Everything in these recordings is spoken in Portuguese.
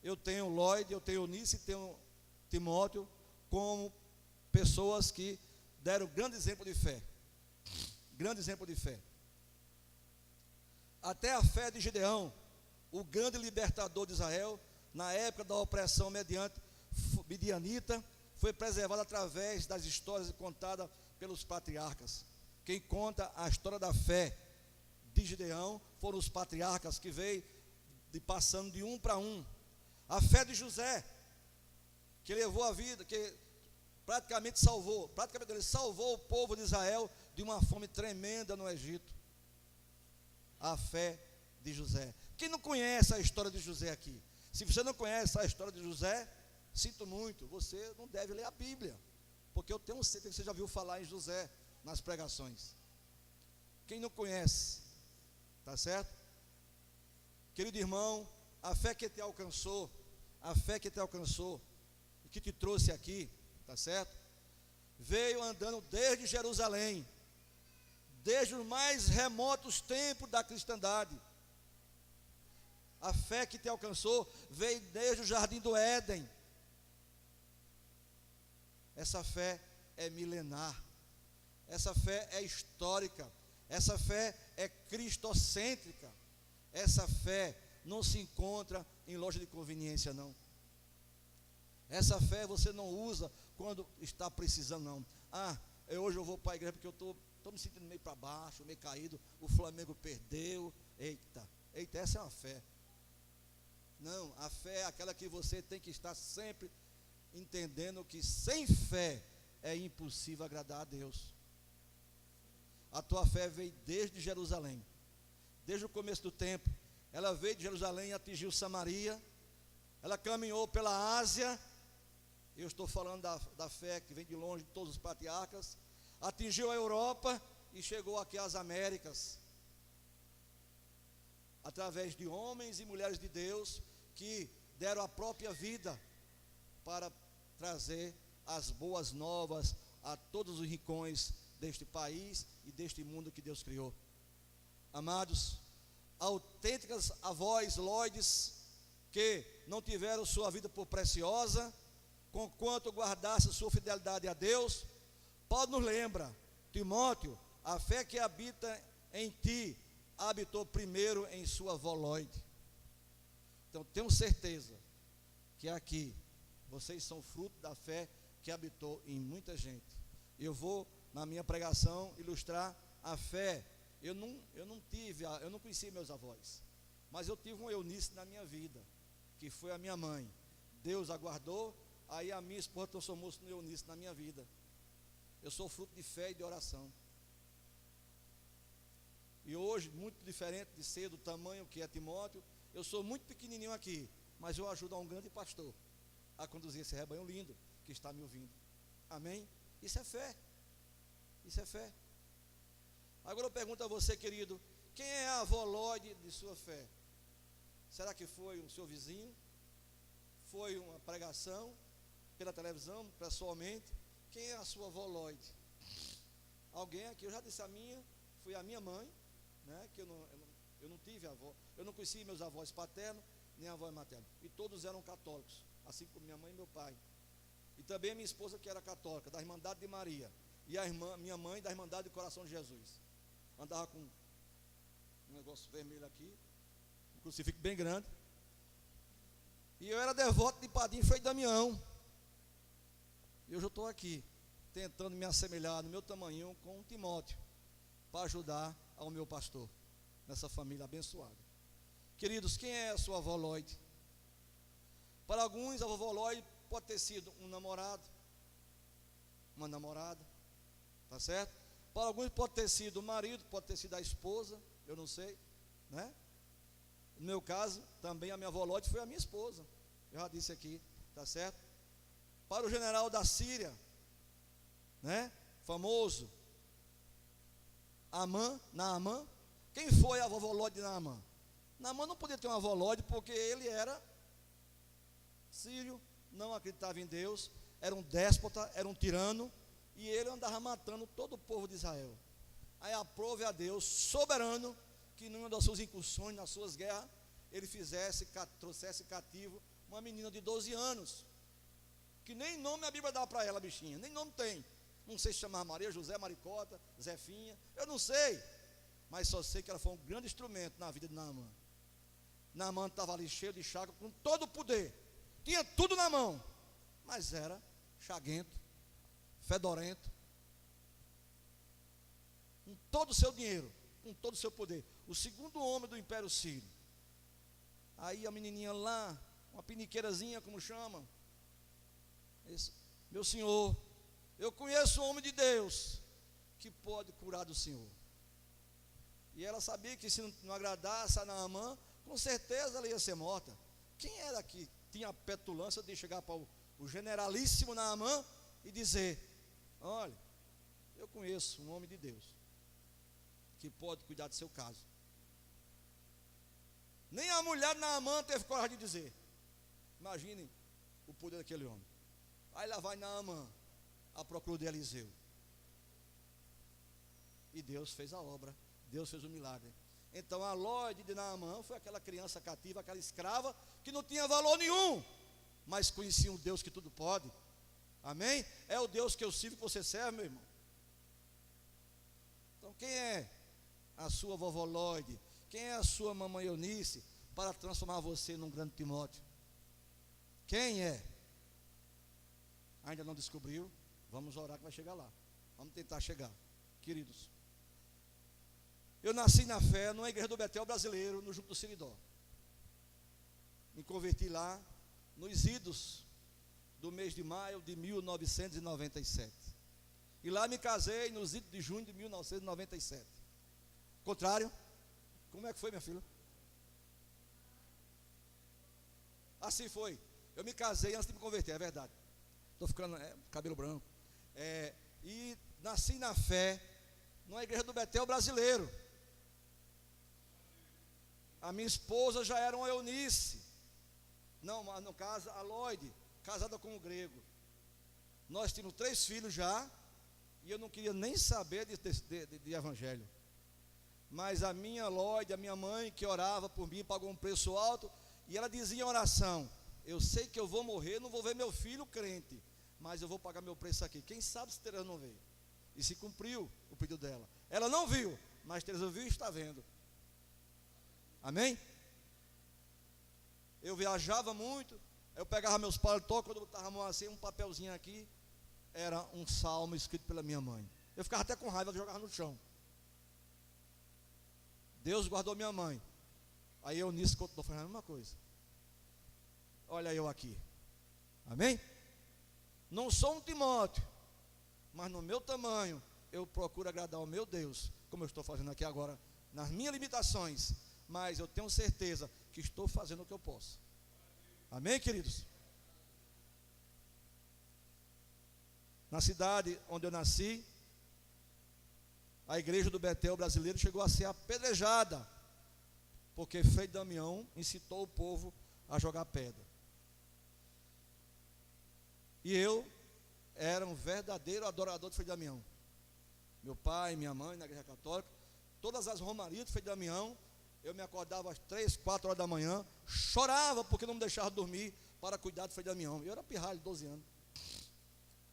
eu tenho Lloyd, eu tenho Eunice e tenho Timóteo como pessoas que deram grande exemplo de fé. Grande exemplo de fé. Até a fé de Gideão, o grande libertador de Israel, na época da opressão mediante midianita, foi preservada através das histórias contadas pelos patriarcas. Quem conta a história da fé de Gideão foram os patriarcas, que veio passando de um para um. A fé de José, que levou a vida, que praticamente ele salvou o povo de Israel de uma fome tremenda no Egito. A fé de José. Quem não conhece a história de José aqui? Se você não conhece a história de José, sinto muito, você não deve ler a Bíblia, porque eu tenho certeza que você já ouviu falar em José nas pregações. Quem não conhece, tá certo? Querido irmão, a fé que te alcançou, e que te trouxe aqui, tá certo? Veio andando desde Jerusalém, desde os mais remotos tempos da cristandade. A fé que te alcançou veio desde o jardim do Éden. Essa fé é milenar, essa fé é histórica, essa fé é cristocêntrica. Essa fé não se encontra em loja de conveniência, não. Essa fé você não usa quando está precisando, não. Hoje eu vou para a igreja porque eu estou me sentindo meio para baixo, meio caído, o Flamengo perdeu. Eita, essa é uma fé. Não, a fé é aquela que você tem que estar sempre entendendo que sem fé é impossível agradar a Deus. A tua fé veio desde Jerusalém, desde o começo do tempo. Ela veio de Jerusalém e atingiu Samaria. Ela caminhou pela Ásia. Eu estou falando da fé que vem de longe de todos os patriarcas. Atingiu a Europa e chegou aqui às Américas, através de homens e mulheres de Deus que deram a própria vida para trazer as boas novas a todos os rincões deste país e deste mundo que Deus criou. Amados, autênticas avós Lloyds, que não tiveram sua vida por preciosa, conquanto guardasse sua fidelidade a Deus. Paulo nos lembra: Timóteo, a fé que habita em ti habitou primeiro em sua avó Lloyd. Então tenho certeza que aqui vocês são fruto da fé que habitou em muita gente. Eu vou na minha pregação ilustrar a fé. Eu não conheci meus avós, mas eu tive uma Eunice na minha vida, que foi a minha mãe. Deus a guardou, aí a minha esposa transformou-se no Eunice na minha vida. Eu sou fruto de fé e de oração. E hoje, muito diferente de ser do tamanho que é Timóteo, eu sou muito pequenininho aqui, mas eu ajudo a um grande pastor a conduzir esse rebanho lindo que está me ouvindo. Amém? Isso é fé. Isso é fé. Agora eu pergunto a você, querido, quem é a avó Lloyd de sua fé? Será que foi o seu vizinho? Foi uma pregação pela televisão, pessoalmente? Quem é a sua avó Lloyd? Alguém aqui, eu já disse a minha, foi a minha mãe, né, que eu não tive avó, eu não conheci meus avós paternos, nem avós maternos, e todos eram católicos, assim como minha mãe e meu pai. E também a minha esposa, que era católica, da Irmandade de Maria, e minha mãe da Irmandade do Coração de Jesus. Andava com um negócio vermelho aqui, um crucifixo bem grande, e eu era devoto de Padrinho Frei Damião. E hoje eu estou aqui, tentando me assemelhar no meu tamanho com Timóteo, para ajudar ao meu pastor, nessa família abençoada. Queridos, quem é a sua avó Lloyd? Para alguns, a vovó Lloyd pode ter sido um namorado, uma namorada, tá certo? Para alguns pode ter sido o marido, pode ter sido a esposa, eu não sei, né? No meu caso, também a minha avó Lloyd foi a minha esposa, eu já disse aqui, tá certo? Para o general da Síria, né? Famoso, Naamã. Quem foi a vovó Lloyd de Naamã? Naamã não podia ter uma avó Lloyd porque ele era sírio, não acreditava em Deus, era um déspota, era um tirano, e ele andava matando todo o povo de Israel. Aí aprove a Deus, soberano, que numa das suas incursões, nas suas guerras, ele trouxesse cativo uma menina de 12 anos, que nem nome a Bíblia dá para ela, bichinha, nem nome tem. Não sei se chamava Maria, José, Maricota, Zefinha, eu não sei, mas só sei que ela foi um grande instrumento na vida de Naamã. Naamã estava ali cheio de chaga, com todo o poder, tinha tudo na mão, mas era chaguento, fedorento, com todo o seu dinheiro, com todo o seu poder, o segundo homem do Império Sírio. Aí a menininha lá, uma piniqueirazinha, como chamam, meu senhor, eu conheço um homem de Deus que pode curar do senhor. E ela sabia que se não agradasse a Naamã, com certeza ela ia ser morta. Quem era que tinha a petulância de chegar para o generalíssimo Naamã e dizer: olha, eu conheço um homem de Deus que pode cuidar do seu caso? Nem a mulher de Naamã teve coragem de dizer. Imaginem o poder daquele homem. Aí lá vai Naamã à procura de Eliseu. E Deus fez a obra, Deus fez o milagre. Então a Lóide de Naamã foi aquela criança cativa, aquela escrava, que não tinha valor nenhum, mas conhecia um Deus que tudo pode. Amém? É o Deus que eu sirvo, que você serve, meu irmão. Então quem é a sua vovó Lóide? Quem é a sua mamãe Eunice para transformar você num grande Timóteo? Quem é? Ainda não descobriu? Vamos orar que vai chegar lá. Vamos tentar chegar, queridos. Eu nasci na fé, numa igreja do Betel brasileiro, no Junco do Siridó. Me converti lá nos idos do mês de maio de 1997. E lá me casei nos idos de junho de 1997. Contrário? Como é que foi, minha filha? Assim foi. Eu me casei antes de me converter, é verdade. Estou ficando cabelo branco. E nasci na fé, numa igreja do Betel brasileiro. A minha esposa já era uma Eunice. Não, mas no caso, a Lóide, casada com um grego. Nós tínhamos 3 filhos já, e eu não queria nem saber de evangelho. Mas a minha Lóide, a minha mãe, que orava por mim, pagou um preço alto, e ela dizia em oração: eu sei que eu vou morrer, não vou ver meu filho crente, mas eu vou pagar meu preço aqui. Quem sabe se Teresa não veio? E se cumpriu o pedido dela. Ela não viu, mas Teresa viu e está vendo. Amém? Eu viajava muito, eu pegava meus paletó, quando eu botava a mão assim, um papelzinho aqui, era um salmo escrito pela minha mãe. Eu ficava até com raiva de jogar no chão. Deus guardou minha mãe. Aí eu nisso continuo fazendo a mesma coisa. Olha eu aqui. Amém? Não sou um Timóteo, mas no meu tamanho eu procuro agradar ao meu Deus, como eu estou fazendo aqui agora, nas minhas limitações, mas eu tenho certeza que estou fazendo o que eu posso. Amém, queridos? Na cidade onde eu nasci, a igreja do Betel brasileiro chegou a ser apedrejada, porque Frei Damião incitou o povo a jogar pedra. E eu era um verdadeiro adorador de Frei Damião. Meu pai, minha mãe, na igreja católica, todas as romarias de Frei Damião, eu me acordava às 3, 4 horas da manhã, chorava porque não me deixava dormir para cuidar de Frei Damião. Eu era pirralho, 12 anos.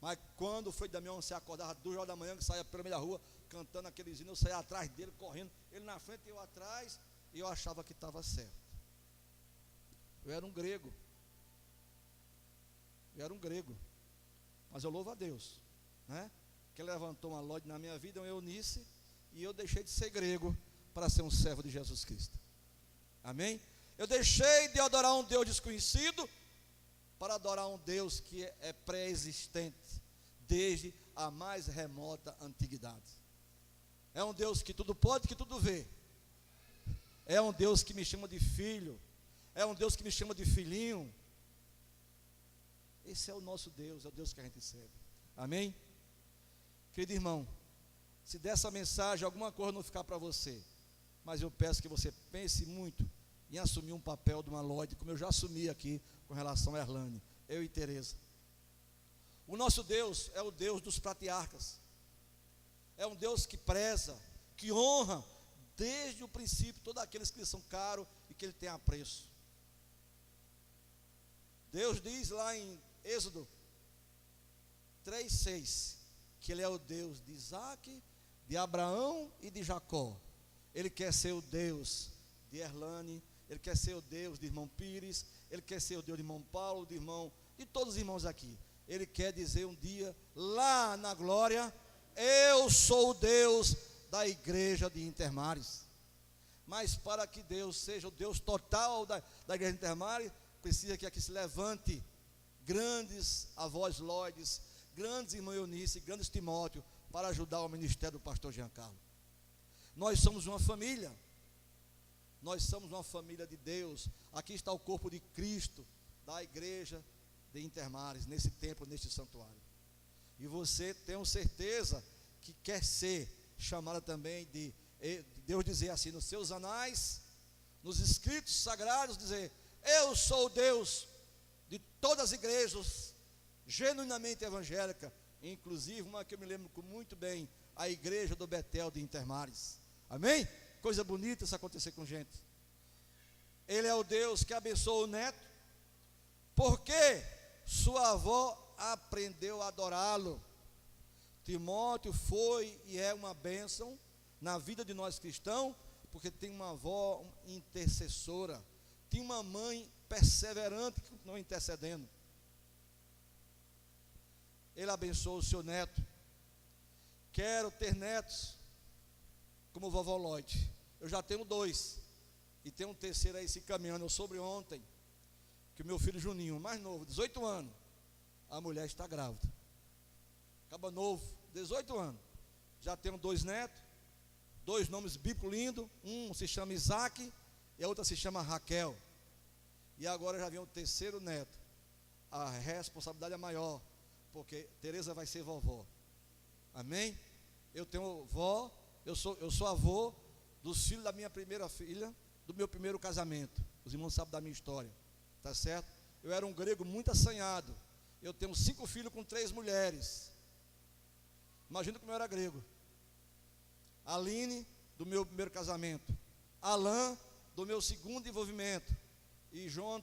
Mas quando o Frei Damião se acordava às 2 horas da manhã, que saía pela meia rua, cantando aqueles hinos, eu saía atrás dele, correndo, ele na frente e eu atrás, e eu achava que estava certo. Eu era um grego. Mas eu louvo a Deus, né? Que Ele levantou uma Lóide na minha vida, uma Eunice, e eu deixei de ser grego para ser um servo de Jesus Cristo. Amém? Eu deixei de adorar um Deus desconhecido para adorar um Deus que é pré-existente desde a mais remota antiguidade. É um Deus que tudo pode, que tudo vê. É um Deus que me chama de filho. É um Deus que me chama de filhinho. Esse é o nosso Deus, é o Deus que a gente serve. Amém? Querido irmão, se dessa mensagem alguma coisa não ficar para você, mas eu peço que você pense muito em assumir um papel de uma Lóide, como eu já assumi aqui com relação a Erlane, eu e Teresa. O nosso Deus é o Deus dos patriarcas. É um Deus que preza, que honra desde o princípio todos aqueles que lhe são caros e que ele tem apreço. Deus diz lá em Êxodo 3:6 que ele é o Deus de Isaac, de Abraão e de Jacó. Ele quer ser o Deus de Erlane, ele quer ser o Deus de irmão Pires, ele quer ser o Deus de irmão Paulo, de todos os irmãos aqui. Ele quer dizer um dia, lá na glória, eu sou o Deus da igreja de Intermares. Mas para que Deus seja o Deus total da igreja de Intermares, precisa que aqui se levante grandes avós Lloydes, grandes irmãos Eunice, grandes Timóteo, para ajudar o ministério do pastor Giancarlo. Nós somos uma família. Nós somos uma família de Deus. Aqui está o corpo de Cristo, da igreja de Intermares, nesse templo, neste santuário. E você tem certeza que quer ser chamada também de Deus dizer assim, nos seus anais, nos escritos sagrados, dizer, eu sou o Deus de todas as igrejas genuinamente evangélicas, inclusive uma que eu me lembro muito bem, a igreja do Betel de Intermares. Amém? Coisa bonita isso acontecer com gente. Ele é o Deus que abençoa o neto, porque sua avó aprendeu a adorá-lo. Timóteo foi e é uma bênção na vida de nós cristãos, porque tem uma avó intercessora, tem uma mãe perseverante que continua intercedendo. Ele abençoa o seu neto. Quero ter netos como vovó Lloyd. Eu já tenho 2 e tem um terceiro aí se caminhando. Eu soube ontem que o meu filho Juninho, mais novo, 18 anos, a mulher está grávida. Acaba novo, 18 anos. Já tenho 2 netos, 2 nomes bíblicos lindos. Um se chama Isaac e a outra se chama Raquel. E agora já vem o terceiro neto. A responsabilidade é maior, porque Tereza vai ser vovó. Amém? Eu tenho vó, eu sou avô dos filhos da minha primeira filha, do meu primeiro casamento. Os irmãos sabem da minha história, tá certo? Eu era um grego muito assanhado. Eu tenho 5 filhos com 3 mulheres. Imagina como eu era grego. Aline, do meu primeiro casamento. Alain, do meu segundo envolvimento. E João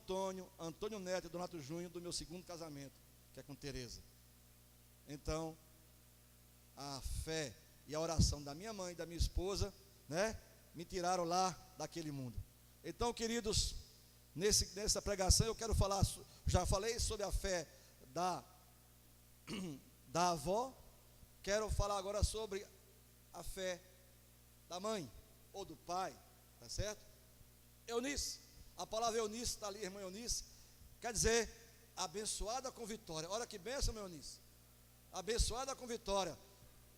Antônio Neto e Donato Júnior, do meu segundo casamento, que é com Tereza. Então, a fé e a oração da minha mãe e da minha esposa, né, me tiraram lá daquele mundo. Então, queridos, nessa pregação eu quero falar, já falei sobre a fé da avó, quero falar agora sobre a fé da mãe ou do pai, tá certo? Eunice, a palavra Eunice está ali, irmã Eunice, quer dizer abençoada com vitória. Olha que bênção, meu Eunice, abençoada com vitória.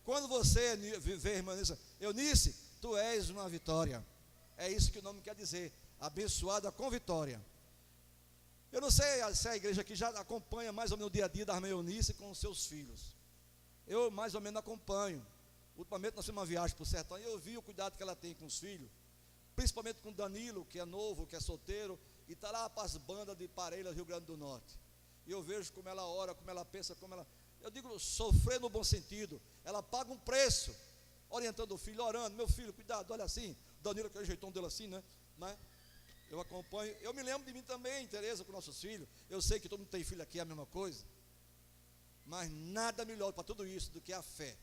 Quando você vê, irmã Eunice, tu és uma vitória. É isso que o nome quer dizer, abençoada com vitória. Eu não sei se a igreja aqui já acompanha mais ou menos o dia a dia da irmã Eunice com os seus filhos. Eu mais ou menos acompanho. Ultimamente nós fizemos uma viagem para o sertão e eu vi o cuidado que ela tem com os filhos, principalmente com Danilo, que é novo, que é solteiro, e está lá para as bandas de Parelhas, Rio Grande do Norte. E eu vejo como ela ora, como ela pensa, como ela... Eu digo, sofrer no bom sentido. Ela paga um preço, orientando o filho, orando, meu filho, cuidado, olha assim. Danilo, aquele jeitão dele assim, né? Eu acompanho, eu me lembro de mim também, Tereza, com nossos filhos. Eu sei que todo mundo tem filho aqui, é a mesma coisa. Mas nada melhor para tudo isso do que a fé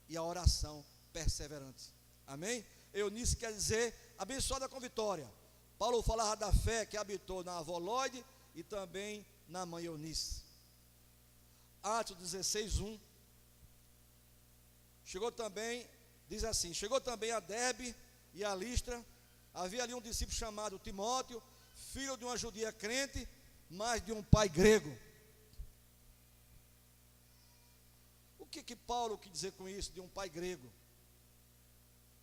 e a oração perseverante. Amém? Eunice quer dizer abençoada com vitória. Paulo falava da fé que habitou na avó Lloyd e também na mãe Eunice. Atos 16:1. Chegou também, diz assim, chegou também a Derbe e a Listra. Havia ali um discípulo chamado Timóteo, filho de uma judia crente, mas de um pai grego. O que Paulo quis dizer com isso, de um pai grego?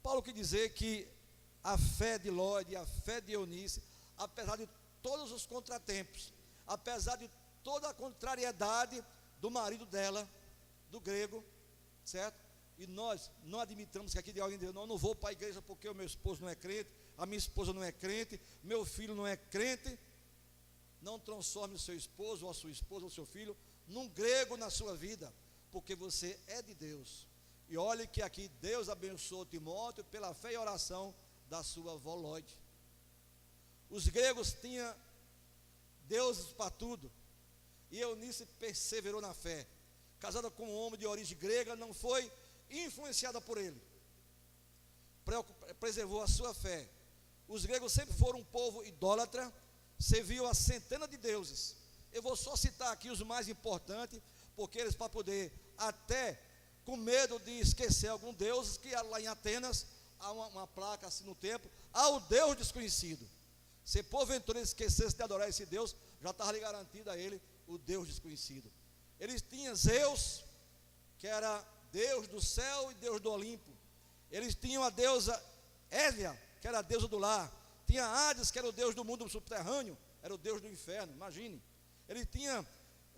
Paulo quis dizer que a fé de Lloyd e a fé de Eunice, apesar de todos os contratempos, apesar de toda a contrariedade do marido dela, do grego, certo? E nós não admitamos que aqui de alguém diz, não vou para a igreja porque o meu esposo não é crente, a minha esposa não é crente, meu filho não é crente. Não transforme o seu esposo ou a sua esposa ou o seu filho num grego na sua vida, porque você é de Deus. E olhe que aqui Deus abençoou Timóteo pela fé e oração da sua avó Lloyd. Os gregos tinham deuses para tudo, e Eunice perseverou na fé. Casada com um homem de origem grega, não foi influenciada por ele, preservou a sua fé. Os gregos sempre foram um povo idólatra, serviam a centenas de deuses. Eu vou só citar aqui os mais importantes, porque eles, para poder, até com medo de esquecer algum deus, que lá em Atenas há uma placa assim no templo, ao Deus desconhecido. Se porventura ele esquecesse de adorar esse Deus, já estava lhe garantido a ele o Deus desconhecido. Eles tinham Zeus, que era Deus do céu e Deus do Olimpo. Eles tinham a deusa Hélia, que era a deusa do lar. Tinha Hades, que era o Deus do mundo subterrâneo, era o Deus do inferno, imagine. Ele tinha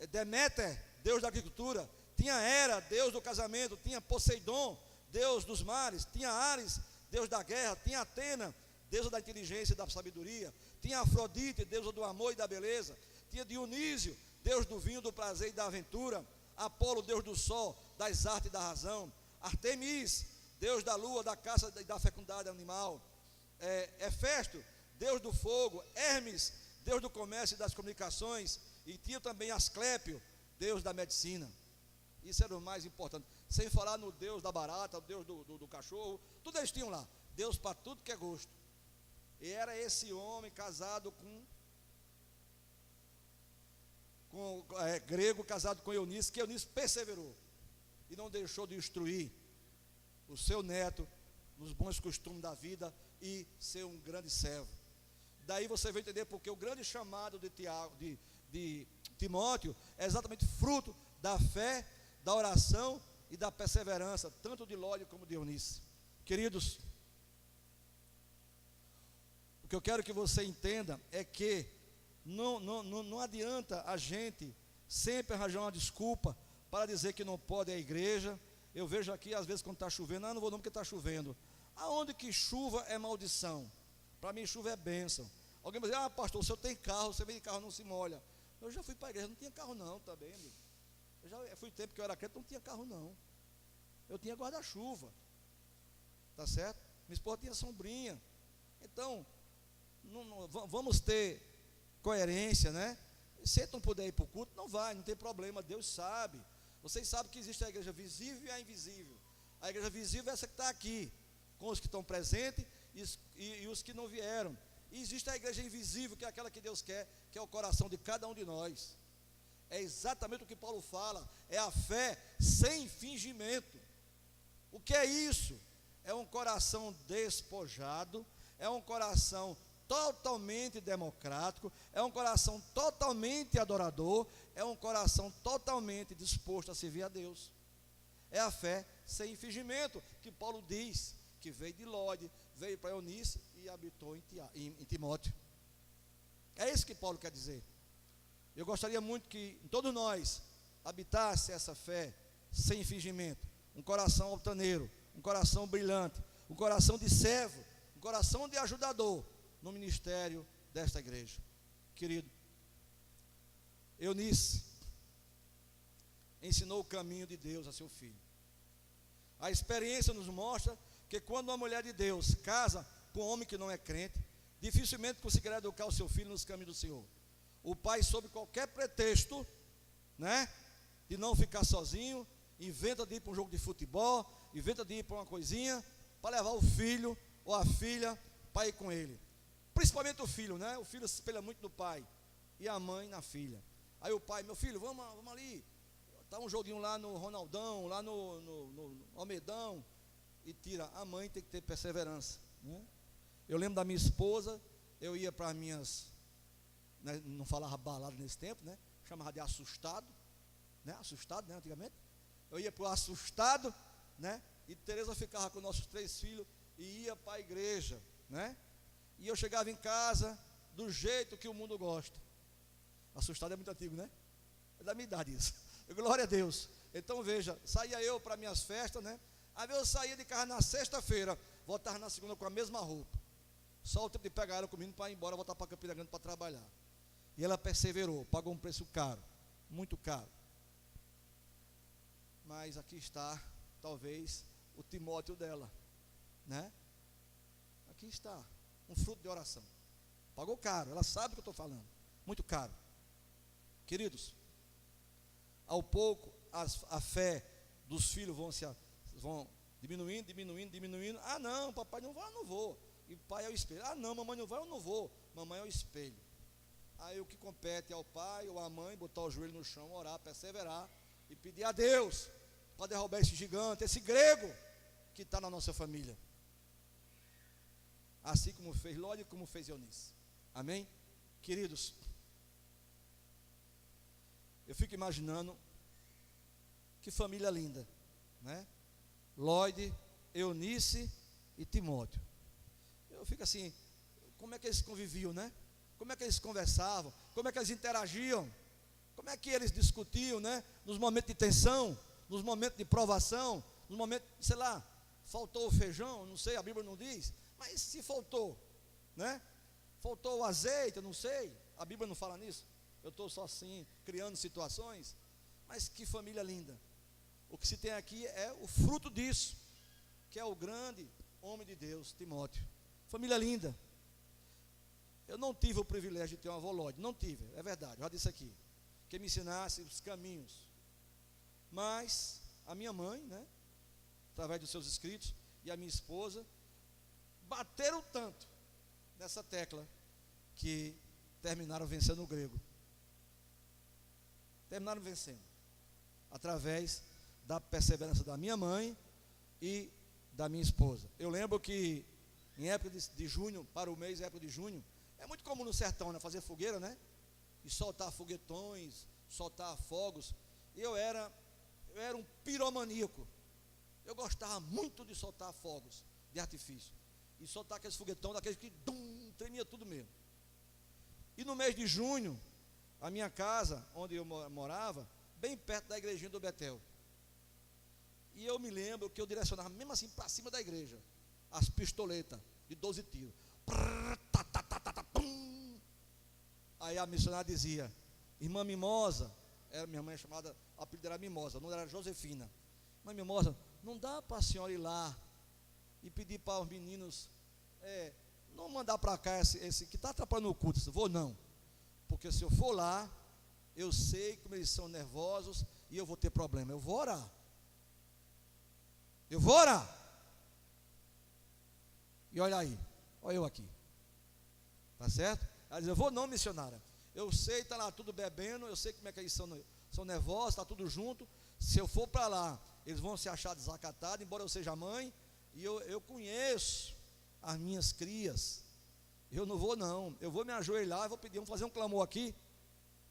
Deméter, Deus da agricultura. Tinha Hera, Deus do casamento. Tinha Poseidon, Deus dos mares. Tinha Ares, Deus da guerra. Tinha Atena, deusa da inteligência e da sabedoria. Tinha Afrodite, deusa do amor e da beleza. Tinha Dionísio, Deus do vinho, do prazer e da aventura. Apolo, Deus do sol, das artes e da razão. Artemis, Deus da lua, da caça e da fecundidade animal. Hefesto, Deus do fogo. Hermes, Deus do comércio e das comunicações. E tinha também Asclépio, Deus da medicina. Isso era o mais importante. Sem falar no Deus da barata, o Deus do cachorro. Tudo eles tinham lá. Deus para tudo que é gosto. E era esse homem casado com grego, casado com Eunice, que Eunice perseverou e não deixou de instruir o seu neto nos bons costumes da vida e ser um grande servo. Daí você vai entender porque o grande chamado de Timóteo é exatamente fruto da fé, da oração e da perseverança, tanto de Lóide como de Eunice. Queridos, o que eu quero que você entenda é que não adianta a gente sempre arranjar uma desculpa para dizer que não pode ir à igreja. Eu vejo aqui, às vezes, quando está chovendo, não vou não porque está chovendo. Aonde que chuva é maldição? Para mim, chuva é bênção. Alguém vai dizer, pastor, o senhor tem carro, você vem de carro, não se molha. Eu já fui para a igreja, não tinha carro não, tá bem, amigo? Eu já fui tempo que eu era crente, não tinha carro não. Eu tinha guarda-chuva, tá certo? Minha esposa tinha sombrinha. Então, vamos ter coerência, né? Se não puder ir para o culto, não vai, não tem problema, Deus sabe. Vocês sabem que existe a igreja visível e a invisível. A igreja visível é essa que está aqui, com os que estão presentes e os que não vieram. E existe a igreja invisível, que é aquela que Deus quer, que é o coração de cada um de nós. É exatamente o que Paulo fala, é a fé sem fingimento. O que é isso? É um coração despojado, é um coração totalmente democrático, é um coração totalmente adorador, é um coração totalmente disposto a servir a Deus. É a fé sem fingimento, que Paulo diz, que veio de Lóide, veio para Eunice e habitou em Timóteo. É isso que Paulo quer dizer. Eu gostaria muito que todos nós habitasse essa fé sem fingimento, um coração altaneiro, um coração brilhante, um coração de servo, um coração de ajudador no ministério desta igreja. Querido, Eunice ensinou o caminho de Deus a seu filho. A experiência nos mostra que quando uma mulher de Deus casa com um homem que não é crente, dificilmente conseguirá educar o seu filho nos caminhos do Senhor. O pai, sob qualquer pretexto, né, de não ficar sozinho, inventa de ir para um jogo de futebol, inventa de ir para uma coisinha, para levar o filho ou a filha para ir com ele. Principalmente o filho, né? O filho se espelha muito no pai e a mãe na filha. Aí o pai, meu filho, vamos ali, está um joguinho lá no Ronaldão, lá no Almedão, e tira. A mãe tem que ter perseverança, né? Eu lembro da minha esposa, eu ia para as minhas, né, não falava balada nesse tempo, né? Chamava de assustado, né? Assustado, né? Antigamente. Eu ia para o assustado, né? E Tereza ficava com nossos 3 filhos e ia para a igreja, né? E eu chegava em casa do jeito que o mundo gosta. Assustado é muito antigo, né? É da minha idade isso. Glória a Deus. Então veja, saía eu para minhas festas, né? Às vezes eu saía de casa na sexta-feira, voltava na segunda com a mesma roupa. Só o tempo de pegar ela comigo para ir embora, voltar para Campina Grande para trabalhar. E ela perseverou, pagou um preço caro, muito caro. Mas aqui está, talvez, o Timóteo dela, né? Aqui está, um fruto de oração. Pagou caro, ela sabe o que eu estou falando. Muito caro. Queridos, ao pouco a fé dos filhos vão diminuindo. Ah, não, papai não vai, eu não vou. E o pai é o espelho. Ah, não, mamãe não vai, eu não vou. Mamãe é o espelho. Aí o que compete ao pai ou à mãe botar o joelho no chão, orar, perseverar e pedir a Deus para derrubar esse gigante, esse grego que está na nossa família. Assim como fez Ló e como fez Eunice. Amém? Queridos, eu fico imaginando que família linda, né? Lloyd, Eunice e Timóteo. Eu fico assim, como é que eles conviviam, né? Como é que eles conversavam? Como é que eles interagiam? Como é que eles discutiam, né? Nos momentos de tensão, nos momentos de provação, nos momentos, sei lá, faltou o feijão, não sei, a Bíblia não diz, mas se faltou, né? Faltou o azeite, eu não sei, a Bíblia não fala nisso. Eu estou só assim, criando situações, mas que família linda. O que se tem aqui é o fruto disso, que é o grande homem de Deus, Timóteo. Família linda. Eu não tive o privilégio de ter uma avó Lloyd, não tive, é verdade, já disse aqui, que me ensinasse os caminhos. Mas a minha mãe, né, através dos seus escritos, e a minha esposa, bateram tanto nessa tecla, que terminaram vencendo o grego. Terminaram vencendo, através da perseverança da minha mãe e da minha esposa. Eu lembro que em época de junho, para o mês, época de junho, é muito comum no sertão, né, fazer fogueira, né? E soltar foguetões, soltar fogos. E eu era um piromaníaco. Eu gostava muito de soltar fogos de artifício. E soltar aqueles foguetões, daqueles que tremia tudo mesmo. E no mês de junho, a minha casa, onde eu morava, bem perto da igrejinha do Betel. E eu me lembro que eu direcionava, mesmo assim, para cima da igreja, as pistoletas de 12 tiros. Aí a missionária dizia, irmã Mimosa, era minha mãe chamada, a apelido era Mimosa, não era Josefina. Irmã Mimosa, não dá para a senhora ir lá e pedir para os meninos, não mandar para cá esse que está atrapalhando o culto. Eu vou não, porque se eu for lá, eu sei como eles são nervosos e eu vou ter problema. Eu vou orar. E olha aí, olha eu aqui. Tá certo? Ela diz, eu vou não, missionária. Eu sei, está lá tudo bebendo, eu sei como é que eles são nervosos, está tudo junto. Se eu for para lá, eles vão se achar desacatados, embora eu seja mãe, e eu conheço as minhas crias. Eu não vou não, eu vou me ajoelhar e vou pedir, vamos fazer um clamor aqui,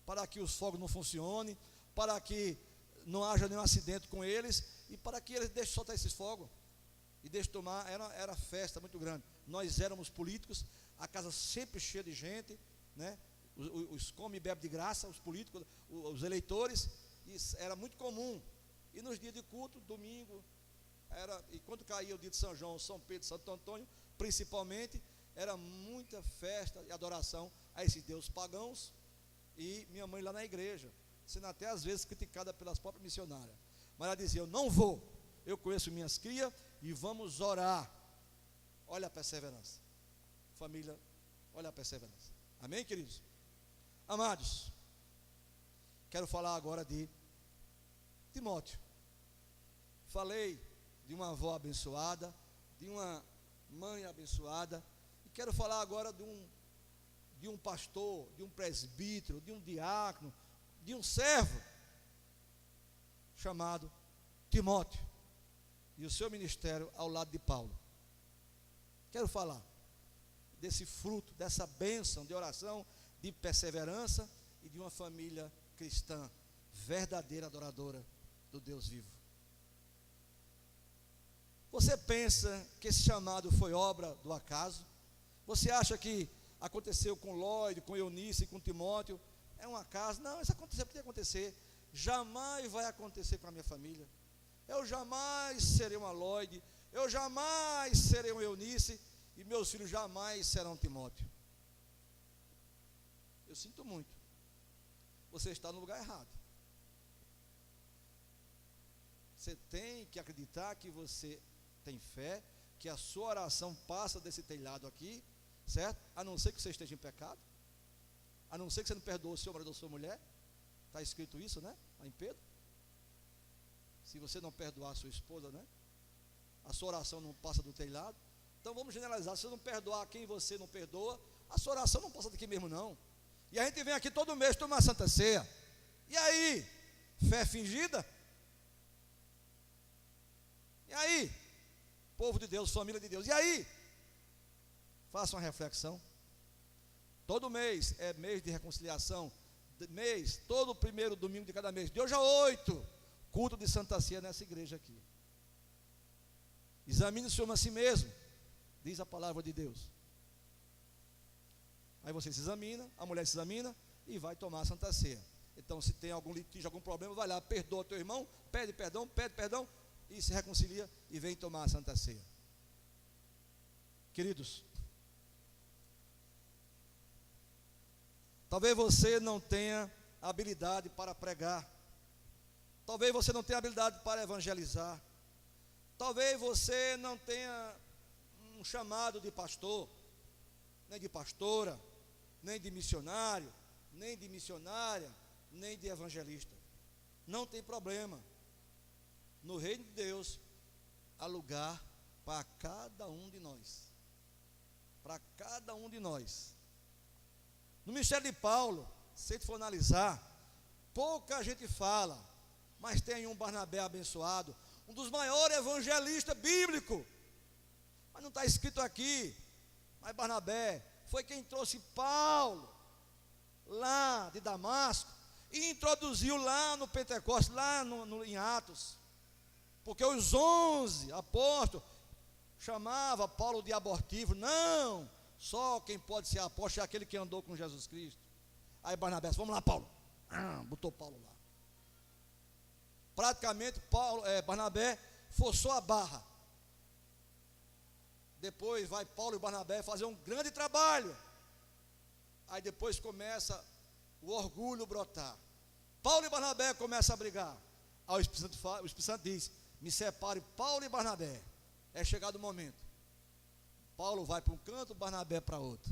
para que os fogos não funcionem, para que não haja nenhum acidente com eles, e para que eles deixem soltar esses fogos, e deixem tomar, era festa muito grande. Nós éramos políticos, a casa sempre cheia de gente, né? Os come e bebe de graça, os políticos, os eleitores, isso era muito comum. E nos dias de culto, domingo, e quando caía o dia de São João, São Pedro, Santo Antônio, principalmente, era muita festa e adoração a esses deuses pagãos. E minha mãe lá na igreja, sendo até às vezes criticada pelas próprias missionárias, mas ela dizia, eu não vou, eu conheço minhas crias e vamos orar. Olha a perseverança, família, olha a perseverança. Amém, queridos? Amados, quero falar agora de Timóteo. Falei de uma avó abençoada, de uma mãe abençoada, e quero falar agora de um pastor, de um presbítero, de um diácono, de um servo, chamado Timóteo, e o seu ministério ao lado de Paulo. Quero falar desse fruto, dessa bênção de oração, de perseverança e de uma família cristã, verdadeira adoradora do Deus vivo. Você pensa que esse chamado foi obra do acaso? Você acha que aconteceu com Lloyd, com Eunice e com Timóteo? É um acaso? Não, isso aconteceu, podia acontecer. Jamais vai acontecer com a minha família. Eu jamais serei uma Lloyd, eu jamais serei um Eunice, e meus filhos jamais serão Timóteo. Eu sinto muito. Você está no lugar errado. Você tem que acreditar que você tem fé, que a sua oração passa desse telhado aqui, certo? A não ser que você esteja em pecado, a não ser que você não perdoe o seu marido ou sua mulher. Está escrito isso, né? Lá em Pedro. Se você não perdoar a sua esposa, né? A sua oração não passa do telhado. Então vamos generalizar, se você não perdoar quem você não perdoa, a sua oração não passa daqui mesmo não. E a gente vem aqui todo mês tomar Santa Ceia. E aí? Fé fingida? E aí? Povo de Deus, família de Deus. E aí? Faça uma reflexão. Todo mês é mês de reconciliação. Mês, todo o primeiro domingo de cada mês. De hoje a 8, culto de Santa Ceia nessa igreja aqui. Examine o Senhor a si mesmo, diz a palavra de Deus. Aí você se examina, a mulher se examina e vai tomar a Santa Ceia. Então, se tem algum litígio, algum problema, vai lá, perdoa teu irmão, pede perdão e se reconcilia e vem tomar a Santa Ceia. Queridos, talvez você não tenha habilidade para pregar, talvez você não tenha habilidade para evangelizar, talvez você não tenha um chamado de pastor, nem de pastora, nem de missionário, nem de missionária, nem de evangelista. Não tem problema. No reino de Deus, há lugar para cada um de nós. Para cada um de nós. No ministério de Paulo, se a gente for analisar, pouca gente fala, mas tem um Barnabé abençoado, um dos maiores evangelistas bíblicos. Mas não está escrito aqui. Mas Barnabé foi quem trouxe Paulo lá de Damasco e introduziu lá no Pentecostes, lá em Atos. Porque os 11 apóstolos chamavam Paulo de abortivo. Não, só quem pode ser apóstolo é aquele que andou com Jesus Cristo. Aí Barnabé disse, vamos lá, Paulo. Botou Paulo lá. Praticamente Barnabé forçou a barra. Depois vai Paulo e Barnabé fazer um grande trabalho. Aí depois começa o orgulho brotar. Paulo e Barnabé começam a brigar. Aí o Espírito Santo diz, me separe Paulo e Barnabé. É chegado o momento. Paulo vai para um canto, Barnabé para outro.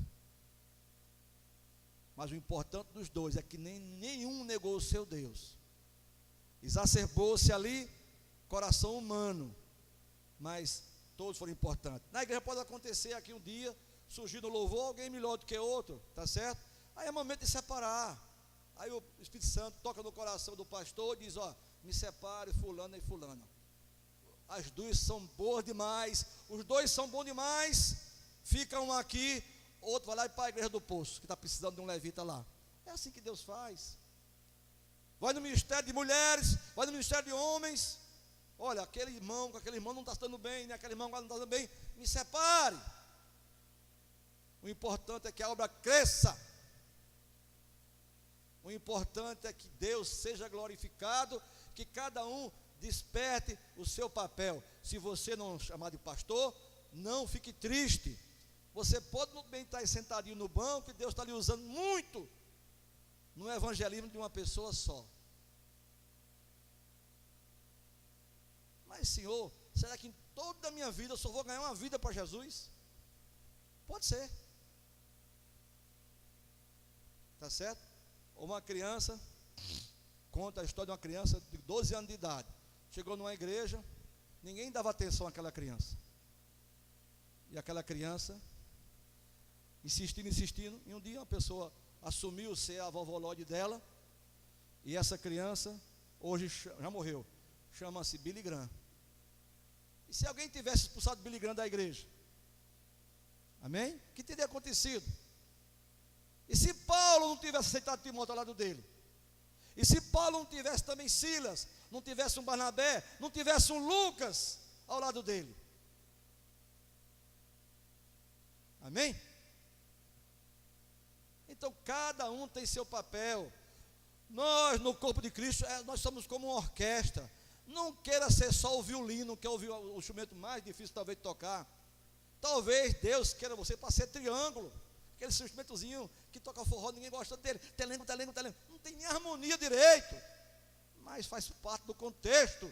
Mas o importante dos dois é que nenhum negou o seu Deus. Exacerbou-se ali coração humano, mas todos foram importantes. Na igreja pode acontecer aqui um dia, surgir no louvor, alguém melhor do que outro, tá certo? Aí é momento de separar. Aí o Espírito Santo toca no coração do pastor e diz, ó, me separe fulano e fulana. As duas são boas demais, os dois são bons demais, fica um aqui, outro vai lá e para a igreja do poço, que está precisando de um levita lá. É assim que Deus faz. Vai no ministério de mulheres, vai no ministério de homens. Olha, aquele irmão com aquele irmão não está dando bem, né? Aquele irmão não está dando bem, me separe. O importante é que a obra cresça. O importante é que Deus seja glorificado, que cada um desperte o seu papel. Se você não chamar de pastor, não fique triste. Você pode muito bem estar sentadinho no banco e Deus está lhe usando muito no evangelismo de uma pessoa só. Mas Senhor, será que em toda a minha vida eu só vou ganhar uma vida para Jesus? Pode ser. Tá certo? Uma criança, conta a história de uma criança de 12 anos de idade. Chegou numa igreja, ninguém dava atenção àquela criança. E aquela criança, insistindo, e um dia uma pessoa assumiu ser a vovó Lode dela, e essa criança, hoje já morreu, chama-se Billy Graham. E se alguém tivesse expulsado Billy Graham da igreja? Amém? O que teria acontecido? E se Paulo não tivesse aceitado Timóteo ao lado dele? E se Paulo não tivesse também Silas, não tivesse um Barnabé, não tivesse um Lucas ao lado dele? Amém? Então cada um tem seu papel. Nós no corpo de Cristo, nós somos como uma orquestra. Não queira ser só o violino, que é o instrumento mais difícil talvez de tocar. Talvez Deus queira você para ser triângulo, aquele instrumentozinho que toca forró, ninguém gosta dele, telengo, não tem nem harmonia direito, mas faz parte do contexto.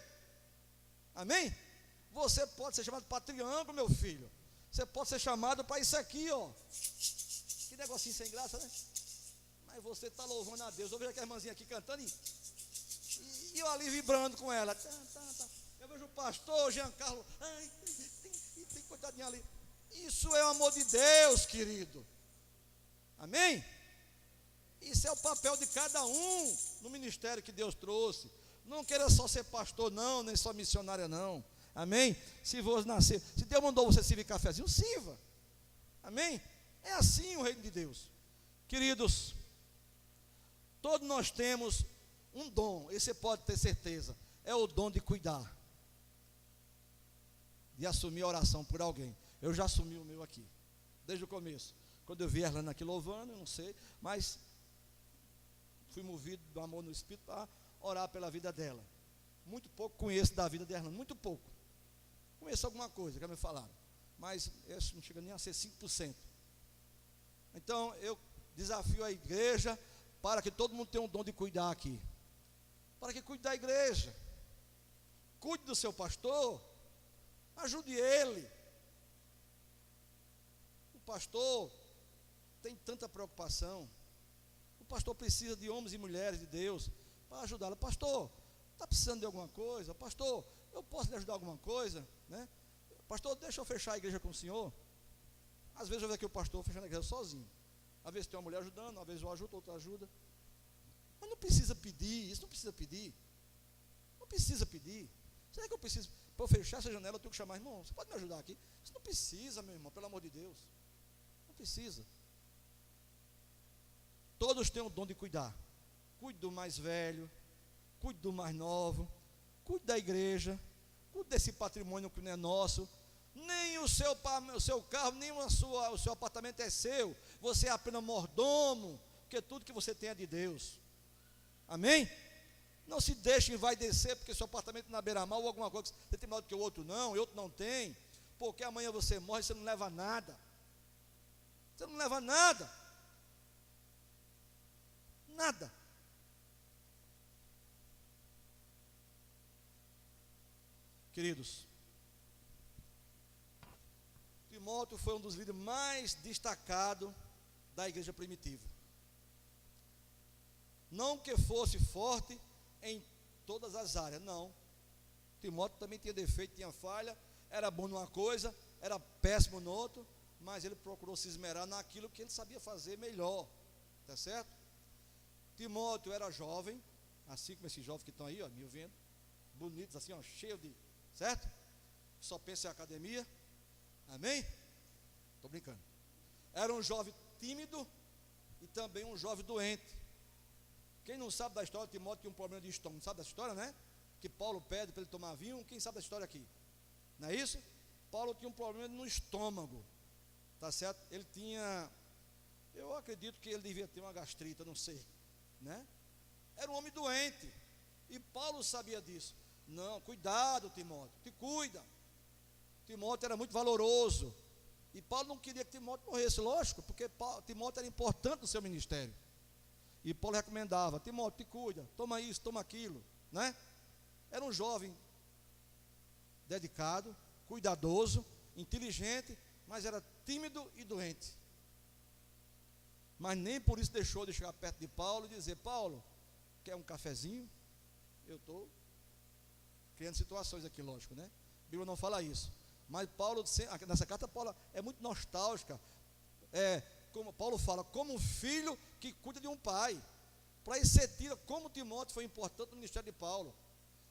Amém? Você pode ser chamado para triângulo, meu filho. Você pode ser chamado para isso aqui, ó. Que negocinho sem graça, né? Mas você está louvando a Deus. Eu vejo aquela irmãzinha aqui cantando e eu ali vibrando com ela. Eu vejo o pastor Giancarlo. Ai, tem coitadinha ali. Isso é o amor de Deus, querido. Amém? Isso é o papel de cada um no ministério que Deus trouxe. Não queira só ser pastor, não, nem só missionária, não. Amém? Se você nascer, se Deus mandou você servir cafezinho, sirva. Amém? É assim o reino de Deus. Queridos, todos nós temos um dom, esse você pode ter certeza, é o dom de cuidar, de assumir a oração por alguém. Eu já assumi o meu aqui, desde o começo. Quando eu vi a Erlana aqui louvando, eu não sei, mas fui movido do amor no Espírito para orar pela vida dela. Muito pouco conheço da vida de Erlana, muito pouco. Conheço alguma coisa que me falaram, mas isso não chega nem a ser 5%. Então eu desafio a igreja para que todo mundo tenha um dom de cuidar aqui. Para que cuide da igreja. Cuide do seu pastor. Ajude ele. O pastor tem tanta preocupação. O pastor precisa de homens e mulheres de Deus para ajudá-lo. Pastor, está precisando de alguma coisa? Pastor, eu posso lhe ajudar alguma coisa? Né? Pastor, deixa eu fechar a igreja com o senhor. Às vezes eu vejo aqui o pastor fechando a igreja sozinho. Às vezes tem uma mulher ajudando, às vezes eu ajudo, outra ajuda. Mas não precisa pedir, isso não precisa pedir. Não precisa pedir. Será que eu preciso, para eu fechar essa janela, eu tenho que chamar, irmão, você pode me ajudar aqui? Isso não precisa, meu irmão, pelo amor de Deus. Não precisa. Todos têm o dom de cuidar. Cuide do mais velho, cuide do mais novo, cuide da igreja, cuide desse patrimônio que não é nosso. Nem o seu carro, nem o seu apartamento é seu. Você é apenas mordomo, porque tudo que você tem é de Deus. Amém? Não se deixe envaidecer porque seu apartamento na beira-mar ou alguma coisa, você tem maior do que o outro não, e outro não tem, porque amanhã você morre e você não leva nada. Você não leva nada. Nada. Queridos, Timóteo foi um dos líderes mais destacados da igreja primitiva. Não que fosse forte em todas as áreas, não. Timóteo também tinha defeito, tinha falha, era bom numa coisa, era péssimo no outro, mas ele procurou se esmerar naquilo que ele sabia fazer melhor, tá certo? Timóteo era jovem, assim como esses jovens que estão aí, ó, me ouvindo, bonitos assim, ó, cheio de, certo? Só pensa em academia, amém? Estou brincando. Era um jovem tímido e também um jovem doente. Quem não sabe da história, Timóteo tinha um problema de estômago, sabe dessa história, né? Que Paulo pede para ele tomar vinho, quem sabe da história aqui? Não é isso? Paulo tinha um problema no estômago, tá certo? Ele tinha, eu acredito que ele devia ter uma gastrite, eu não sei, né? Era um homem doente, e Paulo sabia disso. Não, cuidado, Timóteo, te cuida. Timóteo era muito valoroso, e Paulo não queria que Timóteo morresse, lógico, porque Timóteo era importante no seu ministério. E Paulo recomendava, Timóteo, te cuida, toma isso, toma aquilo, né? Era um jovem dedicado, cuidadoso, inteligente, mas era tímido e doente. Mas nem por isso deixou de chegar perto de Paulo e dizer, Paulo, quer um cafezinho? Eu estou criando situações aqui, lógico, né? A Bíblia não fala isso. Mas Paulo, nessa carta, Paulo é muito nostálgica. Como Paulo fala, como um filho que cuida de um pai. Para isso você tira como Timóteo foi importante no ministério de Paulo.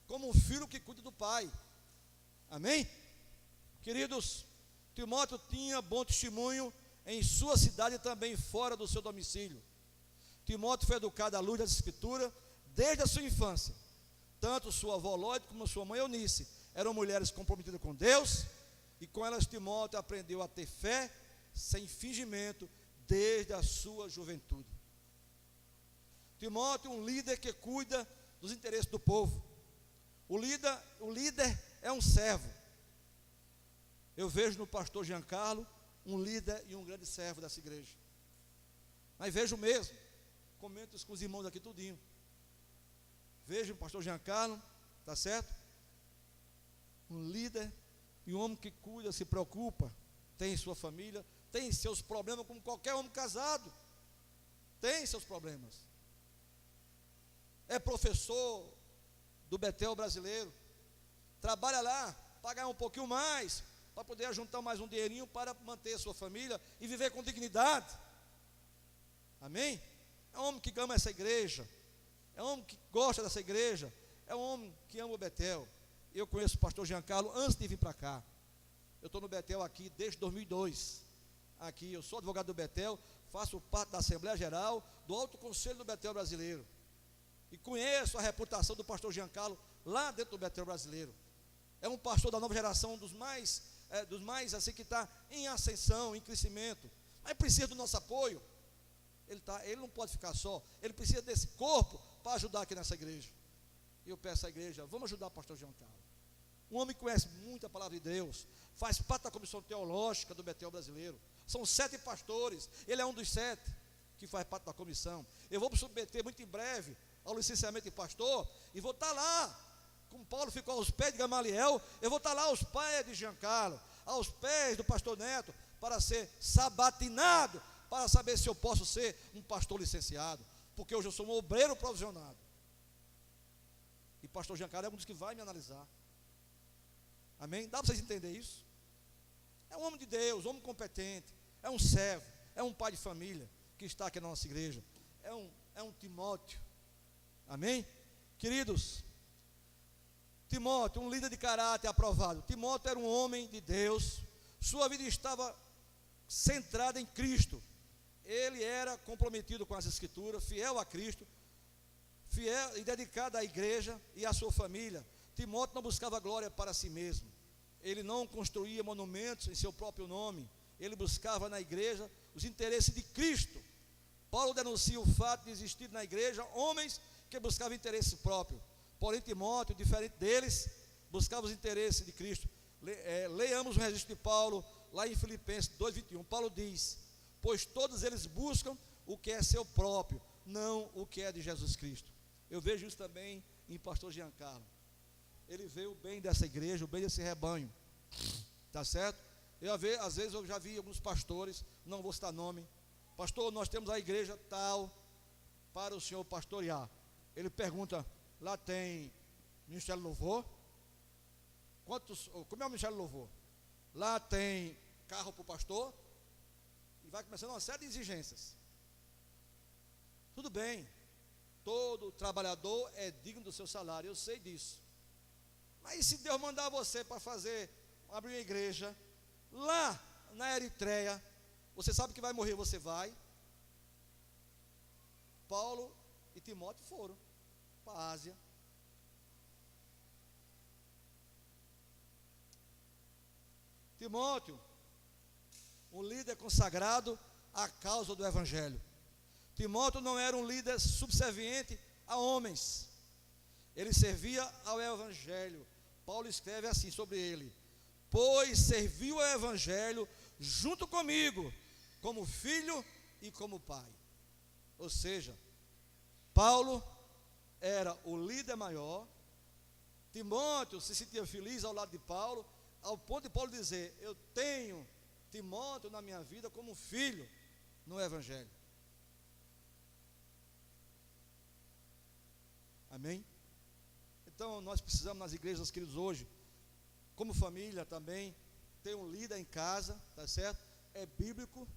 Como um filho que cuida do pai. Amém? Queridos, Timóteo tinha bom testemunho em sua cidade e também fora do seu domicílio. Timóteo foi educado à luz das Escrituras desde a sua infância. Tanto sua avó Lóide como sua mãe Eunice eram mulheres comprometidas com Deus, e com elas Timóteo aprendeu a ter fé sem fingimento desde a sua juventude. Timóteo é um líder que cuida dos interesses do povo. O líder é um servo. Eu vejo no pastor Giancarlo um líder e um grande servo dessa igreja. Mas vejo mesmo, comento isso com os irmãos aqui tudinho. Vejo o pastor Giancarlo, tá certo? Um líder e um homem que cuida, se preocupa, tem sua família, tem seus problemas, como qualquer homem casado, tem seus problemas. É professor do Betel brasileiro, trabalha lá, pagar um pouquinho mais, para poder juntar mais um dinheirinho para manter a sua família e viver com dignidade. Amém? É um homem que ama essa igreja, é um homem que gosta dessa igreja, é um homem que ama o Betel. Eu conheço o pastor Giancarlo antes de vir para cá. Eu estou no Betel aqui desde 2002. Aqui, eu sou advogado do Betel, faço parte da Assembleia Geral, do Alto Conselho do Betel Brasileiro. E conheço a reputação do pastor Giancarlo lá dentro do Betel Brasileiro. É um pastor da nova geração, dos mais assim que está em ascensão, em crescimento. Mas precisa do nosso apoio. Ele não pode ficar só, ele precisa desse corpo para ajudar aqui nessa igreja. E eu peço à igreja, vamos ajudar o pastor Giancarlo. Um homem que conhece muito a palavra de Deus, faz parte da comissão teológica do Betel Brasileiro. São 7 pastores, ele é um dos 7 que faz parte da comissão. Eu vou me submeter muito em breve ao licenciamento de pastor, e vou estar lá, como Paulo ficou aos pés de Gamaliel, eu vou estar lá aos pés de Giancarlo, aos pés do pastor Neto, para ser sabatinado, para saber se eu posso ser um pastor licenciado, porque hoje eu sou um obreiro provisionado, e pastor Giancarlo é um dos que vai me analisar. Amém? Dá para vocês entenderem isso? É um homem de Deus, um homem competente, é um servo, é um pai de família, que está aqui na nossa igreja, é um Timóteo. Amém? Queridos, Timóteo, um líder de caráter aprovado. Timóteo era um homem de Deus, sua vida estava centrada em Cristo. Ele era comprometido com as Escrituras, fiel a Cristo, fiel e dedicado à igreja e à sua família. Timóteo não buscava glória para si mesmo, ele não construía monumentos em seu próprio nome, ele buscava na igreja os interesses de Cristo. Paulo denuncia o fato de existir na igreja homens que buscavam interesse próprio, porém Timóteo, diferente deles, buscava os interesses de Cristo. Leamos o registro de Paulo lá em Filipenses 2:21. Paulo diz: pois todos eles buscam o que é seu próprio, não o que é de Jesus Cristo. Eu vejo isso também em pastor Giancarlo. Ele vê o bem dessa igreja, o bem desse rebanho, tá certo? Às vezes eu já vi alguns pastores, não vou citar nome: pastor, nós temos a igreja tal para o senhor pastorear. Ele pergunta: lá tem Ministério Louvor? Como é o Ministério Louvor? Lá tem carro para o pastor? E vai começando uma série de exigências. Tudo bem, todo trabalhador é digno do seu salário, eu sei disso. Mas e se Deus mandar você para abrir uma igreja lá na Eritreia, você sabe que vai morrer, você vai? Paulo e Timóteo foram para a Ásia. Timóteo, um líder consagrado à causa do Evangelho. Timóteo não era um líder subserviente a homens, ele servia ao Evangelho. Paulo escreve assim sobre ele: pois serviu ao Evangelho junto comigo, como filho e como pai. Ou seja, Paulo era o líder maior, Timóteo se sentia feliz ao lado de Paulo, ao ponto de Paulo dizer: eu tenho Timóteo na minha vida como filho no Evangelho. Amém? Então nós precisamos nas igrejas, queridos, hoje, como família também, ter um líder em casa, tá certo? É bíblico,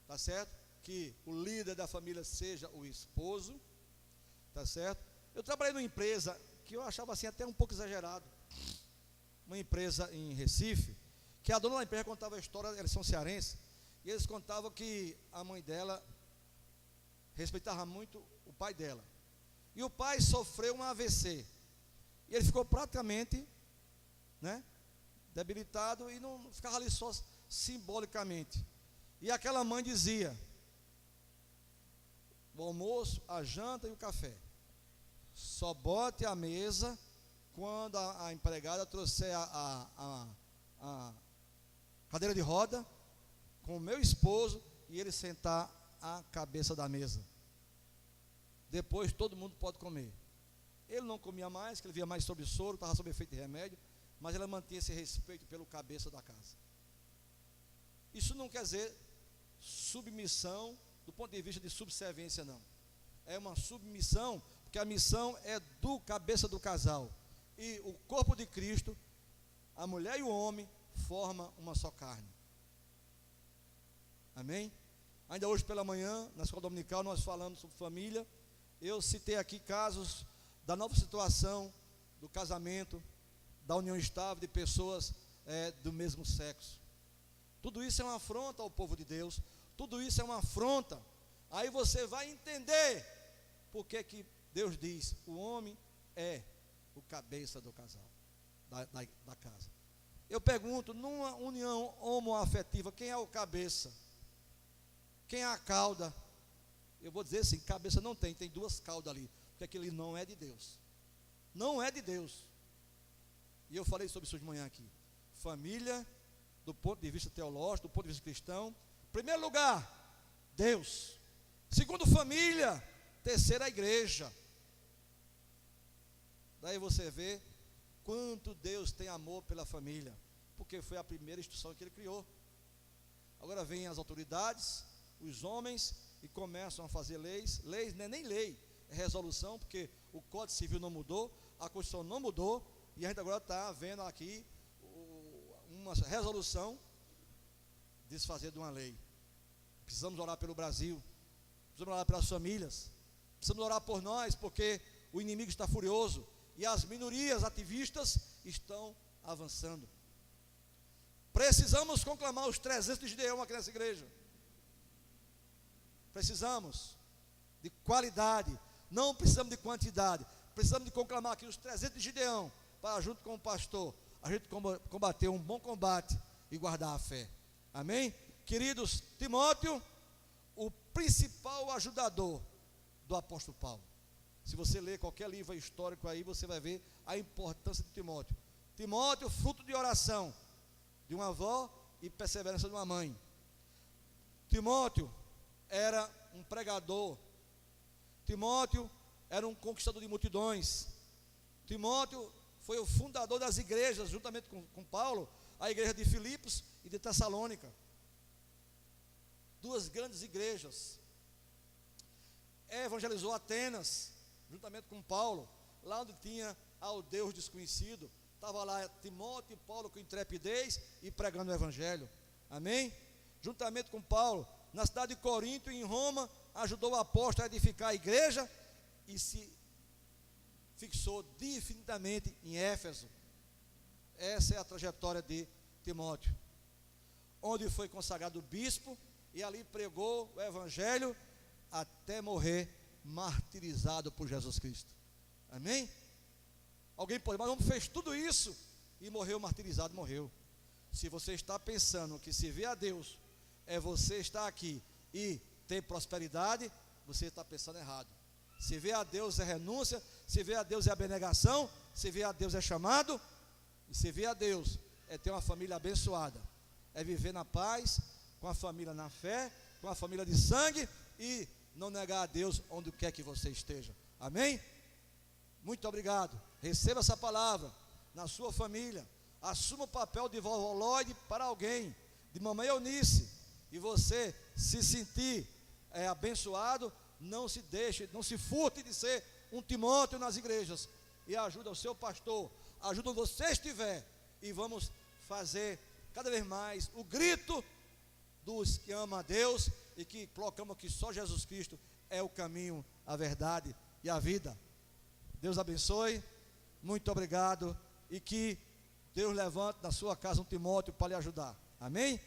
tá certo? Que o líder da família seja o esposo, tá certo? Eu trabalhei numa empresa que eu achava assim até um pouco exagerado, uma empresa em Recife, que a dona da empresa contava a história, eles são cearenses, e eles contavam que a mãe dela respeitava muito o pai dela, e o pai sofreu um AVC, e ele ficou praticamente, debilitado, e não ficava ali só simbolicamente. E aquela mãe dizia: o almoço, a janta e o café, só bote a mesa quando a empregada trouxer a cadeira de roda com o meu esposo e ele sentar à cabeça da mesa. Depois todo mundo pode comer. Ele não comia mais, que ele via mais sobre soro, estava sob efeito de remédio, mas ela mantinha esse respeito pelo cabeça da casa. Isso não quer dizer submissão do ponto de vista de subserviência, não. É uma submissão, porque a missão é do cabeça do casal. E o corpo de Cristo, a mulher e o homem, formam uma só carne. Amém? Ainda hoje pela manhã, na escola dominical, nós falamos sobre família. Eu citei aqui casos da nova situação do casamento, da união estável de pessoas do mesmo sexo. Tudo isso é uma afronta ao povo de Deus. Tudo isso é uma afronta. Aí você vai entender por que Deus diz: o homem é o cabeça do casal, da casa. Eu pergunto, numa união homoafetiva, quem é o cabeça? Quem é a cauda? Eu vou dizer assim, cabeça não tem duas caudas ali, porque aquele não é de Deus. Não é de Deus. E eu falei sobre isso de manhã aqui. Família, do ponto de vista teológico, do ponto de vista cristão, primeiro lugar, Deus. Segundo, família. Terceiro, a igreja. Daí você vê quanto Deus tem amor pela família, porque foi a primeira instituição que Ele criou. Agora vêm as autoridades, os homens, e começam a fazer leis. Leis não é nem lei, é resolução, porque o Código Civil não mudou, a Constituição não mudou, e a gente agora está vendo aqui uma resolução desfazer de uma lei. Precisamos orar pelo Brasil, precisamos orar pelas famílias, precisamos orar por nós, porque o inimigo está furioso e as minorias ativistas estão avançando. Precisamos conclamar os 300 de Gideão aqui nessa igreja. Precisamos de qualidade, não precisamos de quantidade. Precisamos de conclamar aqui os 300 de Gideão, para junto com o pastor a gente combater um bom combate e guardar a fé. Amém? Queridos, Timóteo, o principal ajudador do apóstolo Paulo. Se você ler qualquer livro histórico aí, você vai ver a importância de Timóteo. Timóteo, fruto de oração de uma avó e perseverança de uma mãe. Timóteo era um pregador. Timóteo era um conquistador de multidões. Timóteo foi o fundador das igrejas, juntamente com Paulo, a igreja de Filipos e de Tessalônica. Duas grandes igrejas. Evangelizou Atenas, juntamente com Paulo, lá onde tinha ao Deus desconhecido. Estava lá Timóteo e Paulo com intrepidez e pregando o evangelho. Amém? Juntamente com Paulo, na cidade de Corinto e em Roma, ajudou o apóstolo a edificar a igreja e se fixou definitivamente em Éfeso. Essa é a trajetória de Timóteo, onde foi consagrado bispo e ali pregou o evangelho até morrer martirizado por Jesus Cristo. Amém? Alguém pode, mas o homem fez tudo isso e morreu martirizado, morreu. Se você está pensando que servir a Deus é você estar aqui e ter prosperidade, você está pensando errado. Servir a Deus é renúncia, servir a Deus é abnegação, servir a Deus é chamado, e servir a Deus é ter uma família abençoada, é viver na paz, com a família na fé, com a família de sangue, e não negar a Deus onde quer que você esteja. Amém? Muito obrigado. Receba essa palavra na sua família. Assuma o papel de vovó Lloyd para alguém, de mamãe Eunice, e você se sentir abençoado, não se deixe, não se furte de ser um Timóteo nas igrejas, e ajuda o seu pastor, ajuda onde você estiver, e vamos fazer cada vez mais o grito dos que amam a Deus e que colocamos que só Jesus Cristo é o caminho, a verdade e a vida. Deus abençoe, muito obrigado, e que Deus levante na sua casa um Timóteo para lhe ajudar. Amém?